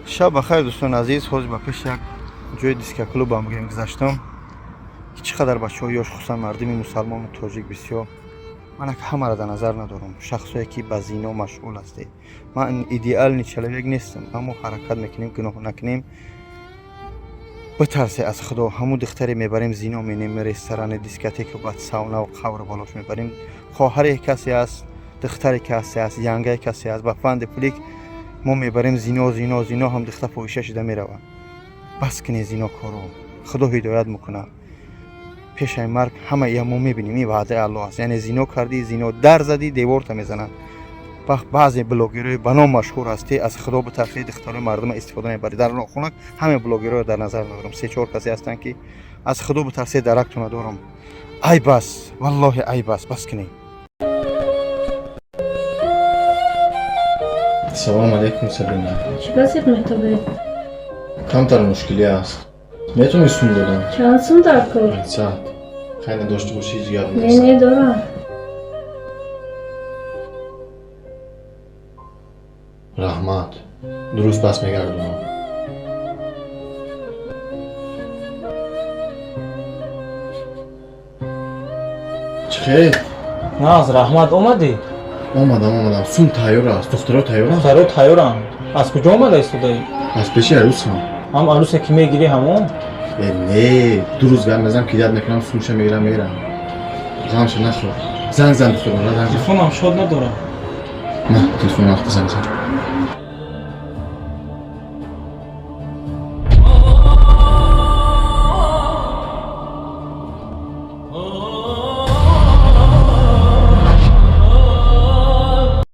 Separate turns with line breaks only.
شب بخیر دوستان عزیز. حاضر به پیش یک جای دیسک کلوب هم گذاشتم. چقدر بچه‌ها یاش خصوصا مردمی مسلمان و تاجیک بسیار من همه را در نظر ندارم. شخصایی که به زنا مشغول هستی. من ایدئال نیچلویک نیستم، اما حرکت میکنیم گناه نکنیم. بترسی از خدا. همون دختری میبریم زنا مینیم، رستوران دیسکوتیک و بعد ساونا و خور بالاش میبریم. خواهر کسی است، دختر کسی است، یانگای کسی است، با فند پولیک ما میبریم زنا هم دختر فوشه شده میروه. بس کنی زنا کارو. خدا هدایت میکنه. پیش مرگ همه یا ما میبینیم این وعده الله است. یعنی زنا کردی، زنا در زدی، دیوار تا میزنن. بعضی بلاگرای بنا مشهور هستی از خدا بترسی، دختر مردم استفاده نمیبری. در خونک همه بلاگرای در نظر ندارم. 3-4 کسی هستن که از خدا بترسی درکتون ندارم. ای بس والله ای بس کنی.
سلام علیکم سلینا.
چی بسید مهتابه؟
کمتر مشکلی است. میتونی سون دادم؟
چند سون در کار؟
ساعت. خیلی داشته باشی هیچ یاد
نه
نیست.
دارم.
رحمت. درست بس میگردونم. چه خیر؟
نه از رحمت اومدی؟
اومدم. سون تایور است. دخترها تایور است.
دخترها تایورن. از کجا اومده ایستاده؟
از پیش عروس
هم عروس که میگیری همون؟
نه. دو روز گرم نزم که یاد میکنم سونش میگیرم. غمش نخور. زنگ دخترها زنگ.
تلفنم شاد نداره.
نه تلفن وقت زنگ.